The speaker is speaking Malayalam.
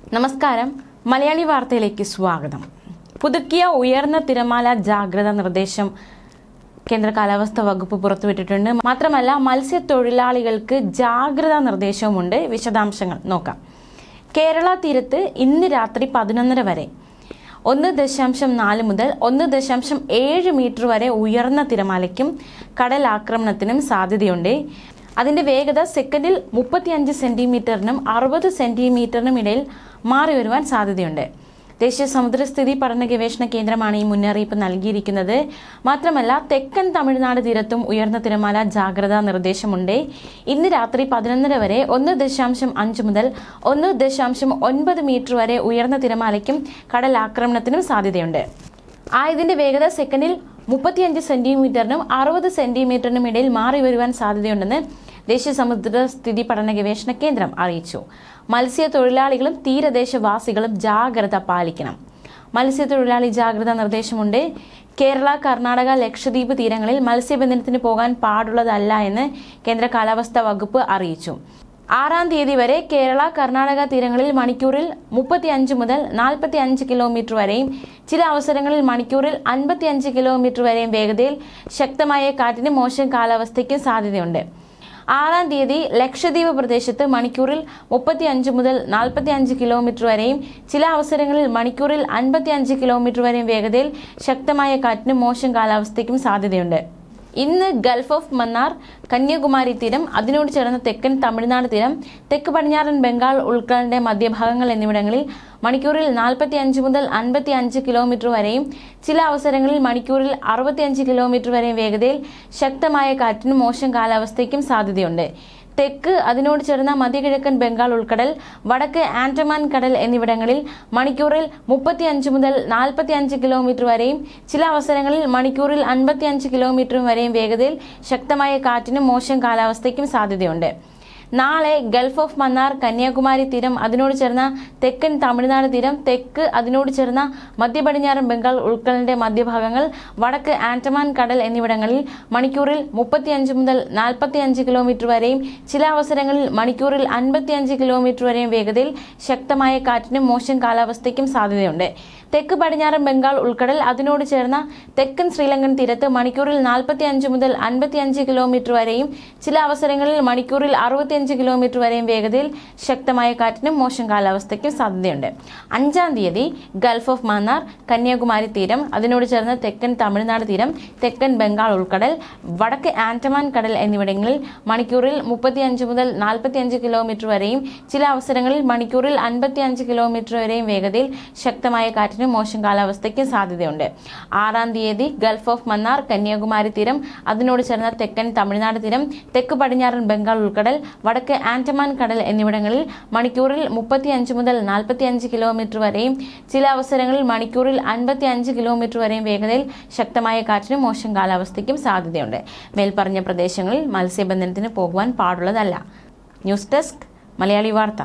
നമസ്കാരം, മലയാളി വാർത്തയിലേക്ക് സ്വാഗതം. പുതുക്കിയ ഉയർന്ന തിരമാല ജാഗ്രതാ നിർദ്ദേശം കേന്ദ്ര കാലാവസ്ഥാ വകുപ്പ് പുറത്തുവിട്ടിട്ടുണ്ട്. മാത്രമല്ല, മത്സ്യത്തൊഴിലാളികൾക്ക് ജാഗ്രതാ നിർദ്ദേശവുമുണ്ട്. വിശദാംശങ്ങൾ നോക്കാം. കേരള തീരത്ത് ഇന്ന് രാത്രി 11:30 വരെ 1.4 മുതൽ 1.7 മീറ്റർ വരെ ഉയർന്ന തിരമാലയ്ക്കും കടലാക്രമണത്തിനും സാധ്യതയുണ്ട്. അതിന്റെ വേഗത സെക്കൻഡിൽ 35 സെന്റിമീറ്ററിനും 60 സെന്റിമീറ്ററിനും ഇടയിൽ മാറി വരുവാൻ സാധ്യതയുണ്ട്. ദേശീയ സമുദ്രസ്ഥിതി പഠന ഗവേഷണ കേന്ദ്രമാണ് ഈ മുന്നറിയിപ്പ് നൽകിയിരിക്കുന്നത്. മാത്രമല്ല, തെക്കൻ തമിഴ്നാട് തീരത്തും ഉയർന്ന തിരമാല ജാഗ്രതാ നിർദ്ദേശമുണ്ട്. ഇന്ന് രാത്രി 11:30 വരെ 1.5 മുതൽ 1.9 മീറ്റർ വരെ ഉയർന്ന തിരമാലയ്ക്കും കടലാക്രമണത്തിനും സാധ്യതയുണ്ട്. ഇതിന്റെ വേഗത സെക്കൻഡിൽ 35 സെന്റിമീറ്ററിനും 60 സെന്റിമീറ്ററിനും ഇടയിൽ മാറി വരുവാൻ സാധ്യതയുണ്ടെന്ന് ദേശീയ സമുദ്രസ്ഥിതി പഠന ഗവേഷണ കേന്ദ്രം അറിയിച്ചു. മത്സ്യത്തൊഴിലാളികളും തീരദേശവാസികളും ജാഗ്രത പാലിക്കണം. മത്സ്യത്തൊഴിലാളി ജാഗ്രതാ നിർദ്ദേശമുണ്ട്. കേരള, കർണാടക, ലക്ഷദ്വീപ് തീരങ്ങളിൽ മത്സ്യബന്ധനത്തിന് പോകാൻ പാടുള്ളതല്ല എന്ന് കേന്ദ്ര കാലാവസ്ഥാ വകുപ്പ് അറിയിച്ചു. 6-ാം തീയതി വരെ കേരള, കർണാടക തീരങ്ങളിൽ മണിക്കൂറിൽ 35 മുതൽ 45 കിലോമീറ്റർ വരെയും ചില അവസരങ്ങളിൽ മണിക്കൂറിൽ 55 കിലോമീറ്റർ വരെയും വേഗതയിൽ ശക്തമായ കാറ്റിന് മോശം കാലാവസ്ഥയ്ക്കും സാധ്യതയുണ്ട്. 6-ാം തീയതി ലക്ഷദ്വീപ് പ്രദേശത്ത് മണിക്കൂറിൽ 35 മുതൽ 45 കിലോമീറ്റർ വരെയും ചില അവസരങ്ങളിൽ മണിക്കൂറിൽ 55 കിലോമീറ്റർ വരെയും വേഗതയിൽ ശക്തമായ കാറ്റിന് മോശം കാലാവസ്ഥയ്ക്കും സാധ്യതയുണ്ട്. ഇന്ന് ഗൾഫ് ഓഫ് മന്നാർ, കന്യാകുമാരി തീരം, അതിനോട് ചേർന്ന തെക്കൻ തമിഴ്നാട് തീരം, തെക്ക് പടിഞ്ഞാറൻ ബംഗാൾ ഉൾക്കടലിന്റെ മധ്യഭാഗങ്ങൾ എന്നിവിടങ്ങളിൽ മണിക്കൂറിൽ 45 മുതൽ 55 കിലോമീറ്റർ വരെയും ചില അവസരങ്ങളിൽ മണിക്കൂറിൽ 65 കിലോമീറ്റർ വരെയും വേഗതയിൽ ശക്തമായ കാറ്റിനും മോശം കാലാവസ്ഥയ്ക്കും സാധ്യതയുണ്ട്. തെക്ക്, അതിനോട് ചേർന്ന മധ്യകിഴക്കൻ ബംഗാൾ ഉൾക്കടൽ, വടക്ക് ആൻഡമാൻ കടൽ എന്നിവിടങ്ങളിൽ മണിക്കൂറിൽ 35 മുതൽ 45 കിലോമീറ്റർ വരെയും ചില അവസരങ്ങളിൽ മണിക്കൂറിൽ 55 കിലോമീറ്റർ വരെയും വേഗതയിൽ ശക്തമായ കാറ്റിനും മോശം കാലാവസ്ഥയ്ക്കും സാധ്യതയുണ്ട്. നാളെ ഗൾഫ് ഓഫ് മന്നാർ, കന്യാകുമാരി തീരം, അതിനോട് ചേർന്ന തെക്കൻ തമിഴ്നാട് തീരം, തെക്ക്, അതിനോട് ചേർന്ന മധ്യ പടിഞ്ഞാറൻ ബംഗാൾ ഉൾക്കടലിന്റെ മധ്യഭാഗങ്ങൾ, വടക്ക് ആൻഡമാൻ കടൽ എന്നിവിടങ്ങളിൽ മണിക്കൂറിൽ 35 മുതൽ 45 കിലോമീറ്റർ വരെയും ചില അവസരങ്ങളിൽ മണിക്കൂറിൽ 55 കിലോമീറ്റർ വരെയും വേഗതയിൽ ശക്തമായ കാറ്റിനും മോശം കാലാവസ്ഥയ്ക്കും സാധ്യതയുണ്ട്. തെക്ക് പടിഞ്ഞാറൻ ബംഗാൾ ഉൾക്കടൽ, അതിനോട് ചേർന്ന തെക്കൻ ശ്രീലങ്കൻ തീരത്ത് മണിക്കൂറിൽ 45 മുതൽ 55 കിലോമീറ്റർ വരെയും ചില അവസരങ്ങളിൽ മണിക്കൂറിൽ 65 കിലോമീറ്റർ വരെയും വേഗതയിൽ ശക്തമായ കാറ്റിനും മോശം കാലാവസ്ഥയ്ക്കും സാധ്യതയുണ്ട്. 5-ാം തീയതി ഗൾഫ് ഓഫ് മന്നാർ, കന്യാകുമാരി തീരം, അതിനോട് ചേർന്ന തെക്കൻ തമിഴ്നാട് തീരം, തെക്കൻ ബംഗാൾ ഉൾക്കടൽ, വടക്ക് ആൻഡമാൻ കടൽ എന്നിവിടങ്ങളിൽ മണിക്കൂറിൽ 35 മുതൽ 45 കിലോമീറ്റർ വരെയും ചില അവസരങ്ങളിൽ മണിക്കൂറിൽ 55 കിലോമീറ്റർ വരെയും വേഗതയിൽ ശക്തമായ കാറ്റിനും മോശം കാലാവസ്ഥയ്ക്കും സാധ്യതയുണ്ട്. 6-ാം തീയതി ഗൾഫ് ഓഫ് മന്നാർ, കന്യാകുമാരി തീരം, അതിനോട് ചേർന്ന തെക്കൻ തമിഴ്നാട് തീരം, തെക്ക് പടിഞ്ഞാറൻ ബംഗാൾ ഉൾക്കടൽ, വടക്ക് ആൻഡമാൻ കടൽ എന്നിവിടങ്ങളിൽ മണിക്കൂറിൽ 35 മുതൽ 45 കിലോമീറ്റർ വരെയും ചില അവസരങ്ങളിൽ മണിക്കൂറിൽ 55 കിലോമീറ്റർ വരെയും വേഗതയിൽ ശക്തമായ കാറ്റിനും മോശം കാലാവസ്ഥയ്ക്കും സാധ്യതയുണ്ട്. മേൽപ്പറഞ്ഞ പ്രദേശങ്ങളിൽ മത്സ്യബന്ധനത്തിന് പോകുവാൻ പാടുള്ളതല്ല. ന്യൂസ് ഡെസ്ക്, മലയാളി വാർത്ത.